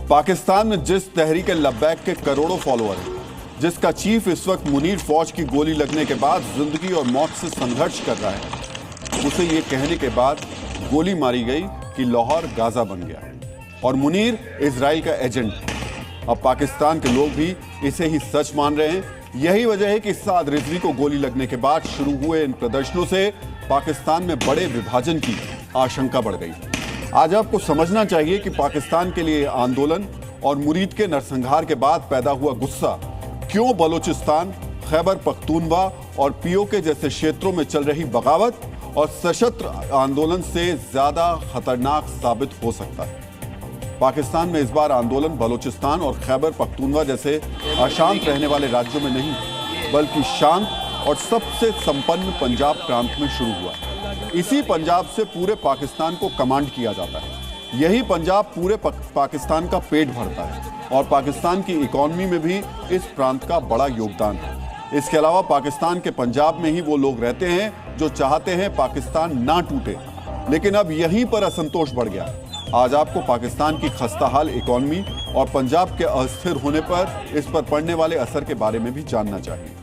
पाकिस्तान में जिस तहरीक लब्बैक के करोड़ों फॉलोअर हैं, जिसका चीफ इस वक्त मुनीर फौज की गोली लगने के बाद जिंदगी और मौत से संघर्ष कर रहा है, उसे ये कहने के बाद गोली मारी गई कि लाहौर गाजा बन गया और मुनीर इजराइल का एजेंट है। अब पाकिस्तान के लोग भी इसे ही सच मान रहे हैं। यही वजह है कि साद रिजवी को गोली लगने के बाद शुरू हुए इन प्रदर्शनों से पाकिस्तान में बड़े विभाजन की आशंका बढ़ गई। आज आपको समझना चाहिए कि पाकिस्तान के लिए आंदोलन और मुरीद के नरसंहार के बाद पैदा हुआ गुस्सा क्यों बलूचिस्तान, खैबर पख्तूनवा और पीओके जैसे क्षेत्रों में चल रही बगावत और सशस्त्र आंदोलन से ज्यादा खतरनाक साबित हो सकता है। पाकिस्तान में इस बार आंदोलन बलूचिस्तान और खैबर पख्तूनवा जैसे अशांत रहने वाले राज्यों में नहीं, बल्कि शांत और सबसे संपन्न पंजाब प्रांत में शुरू हुआ। इसी पंजाब से पूरे पाकिस्तान को कमांड किया जाता है। यही पंजाब पूरे पाकिस्तान का पेट भरता है और पाकिस्तान की इकॉनमी में भी इस प्रांत का बड़ा योगदान है। इसके अलावा पाकिस्तान के पंजाब में ही वो लोग रहते हैं जो चाहते हैं पाकिस्तान ना टूटे, लेकिन अब यहीं पर असंतोष बढ़ गया। आज आपको पाकिस्तान की खस्ताहाल इकॉनमी और पंजाब के अस्थिर होने पर इस पर पड़ने वाले असर के बारे में भी जानना चाहिए।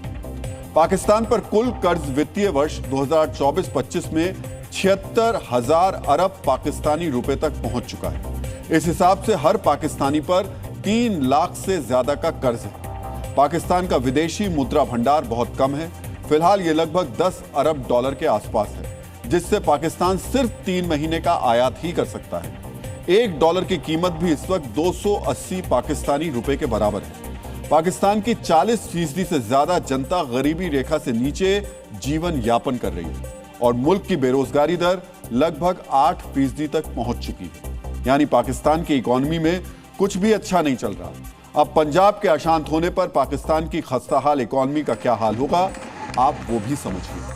पाकिस्तान पर कुल कर्ज वित्तीय वर्ष 2024-25 में 76,000 अरब पाकिस्तानी रुपए तक पहुंच चुका है। इस हिसाब से हर पाकिस्तानी पर 3 लाख से ज्यादा का कर्ज है। पाकिस्तान का विदेशी मुद्रा भंडार बहुत कम है। फिलहाल ये लगभग 10 अरब डॉलर के आसपास है, जिससे पाकिस्तान सिर्फ 3 महीने का आयात ही कर सकता है। $1 की कीमत भी इस वक्त 280 पाकिस्तानी रुपए के बराबर है। पाकिस्तान की 40% से ज्यादा जनता गरीबी रेखा से नीचे जीवन यापन कर रही है और मुल्क की बेरोजगारी दर लगभग 8% तक पहुंच चुकी है। यानी पाकिस्तान की इकॉनमी में कुछ भी अच्छा नहीं चल रहा। अब पंजाब के अशांत होने पर पाकिस्तान की खस्ताहाल इकॉनमी का क्या हाल होगा, आप वो भी समझिए।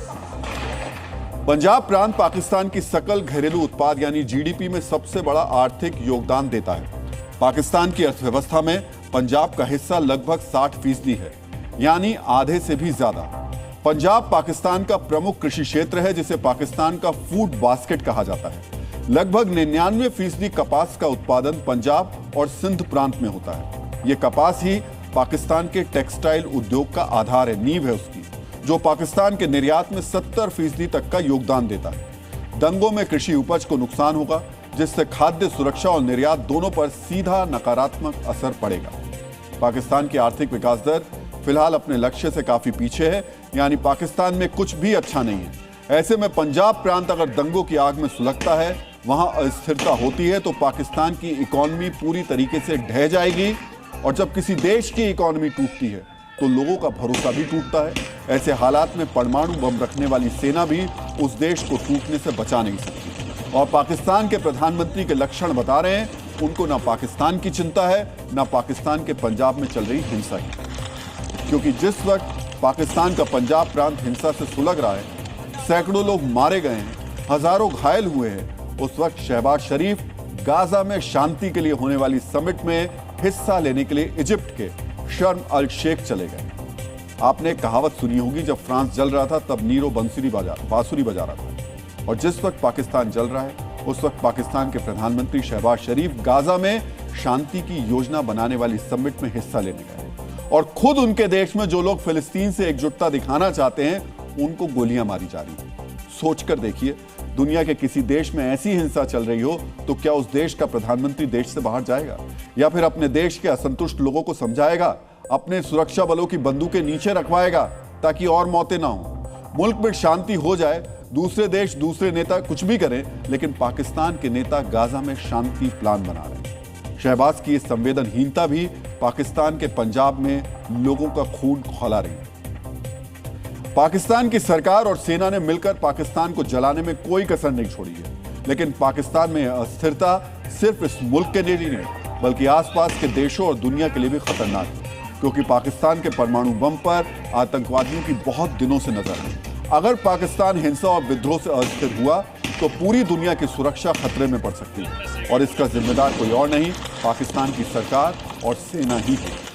पंजाब प्रांत पाकिस्तान की सकल घरेलू उत्पाद यानी जीडीपी में सबसे बड़ा आर्थिक योगदान देता है। पाकिस्तान की अर्थव्यवस्था में पंजाब का हिस्सा लगभग 60% है, यानी आधे से भी ज्यादा। पंजाब पाकिस्तान का प्रमुख कृषि क्षेत्र है, जिसे पाकिस्तान का फूड बास्केट कहा जाता है। लगभग 99% कपास का उत्पादन पंजाब और सिंध प्रांत में होता है। ये कपास ही पाकिस्तान के टेक्सटाइल उद्योग का आधार है, नींव है उसकी, जो पाकिस्तान के निर्यात में 70% तक का योगदान देता है। दंगों में कृषि उपज को नुकसान होगा, जिससे खाद्य सुरक्षा और निर्यात दोनों पर सीधा नकारात्मक असर पड़ेगा। पाकिस्तान की आर्थिक विकास दर फिलहाल अपने लक्ष्य से काफी पीछे है, यानी पाकिस्तान में कुछ भी अच्छा नहीं है। ऐसे में पंजाब प्रांत अगर दंगों की आग में सुलगता है, वहां अस्थिरता होती है, तो पाकिस्तान की इकॉनमी पूरी तरीके से ढह जाएगी। और जब किसी देश की इकॉनमी टूटती है तो लोगों का भरोसा भी टूटता है। ऐसे हालात में परमाणु बम रखने वाली सेना भी उस देश को टूटने से बचा नहीं सकती। और पाकिस्तान के प्रधानमंत्री के लक्षण बता रहे हैं, उनको ना पाकिस्तान की चिंता है, ना पाकिस्तान के पंजाब में चल रही हिंसा की। क्योंकि जिस वक्त पाकिस्तान का पंजाब प्रांत हिंसा से सुलग रहा है, सैकड़ों लोग मारे गए हैं, हजारों घायल हुए हैं, उस वक्त शहबाज शरीफ गाजा में शांति के लिए होने वाली समिट में हिस्सा लेने के लिए इजिप्ट के शर्म अल शेख चले गए। आपने एक कहावत सुनी होगी, जब फ्रांस जल रहा था तब नीरो बांसुरी बजा रहा था। और जिस वक्त पाकिस्तान जल रहा है, उस वक्त पाकिस्तान के प्रधानमंत्री शहबाज शरीफ गाजा में शांति की योजना बनाने वाली समिट में हिस्सा लेने गए। और खुद उनके देश में जो लोग फिलिस्तीन से एकजुटता दिखाना चाहते हैं, उनको गोलियां मारी जा रही हैं। सोचकर देखिए, दुनिया के किसी देश में ऐसी हिंसा चल रही हो तो क्या उस देश का प्रधानमंत्री देश से बाहर जाएगा या फिर अपने देश के असंतुष्ट लोगों को समझाएगा, अपने सुरक्षा बलों की बंदूकें नीचे रखवाएगा ताकि और मौतें ना हो? मुल्क में शांति हो जाए, दूसरे देश, दूसरे नेता कुछ भी करें, लेकिन पाकिस्तान के नेता गाजा में शांति प्लान बना रहे हैं। शहबाज की इस संवेदनहीनता भी पाकिस्तान के पंजाब में लोगों का खून खौला रही है। पाकिस्तान की सरकार और सेना ने मिलकर पाकिस्तान को जलाने में कोई कसर नहीं छोड़ी है, लेकिन पाकिस्तान में अस्थिरता सिर्फ इस मुल्क के लिए नहीं, बल्कि आसपास के देशों और दुनिया के लिए भी खतरनाक है, क्योंकि पाकिस्तान के परमाणु बम पर आतंकवादियों की बहुत दिनों से नजर है। अगर पाकिस्तान हिंसा और विद्रोह से अस्थिर हुआ तो पूरी दुनिया की सुरक्षा खतरे में पड़ सकती है, और इसका जिम्मेदार कोई और नहीं, पाकिस्तान की सरकार और सेना ही है।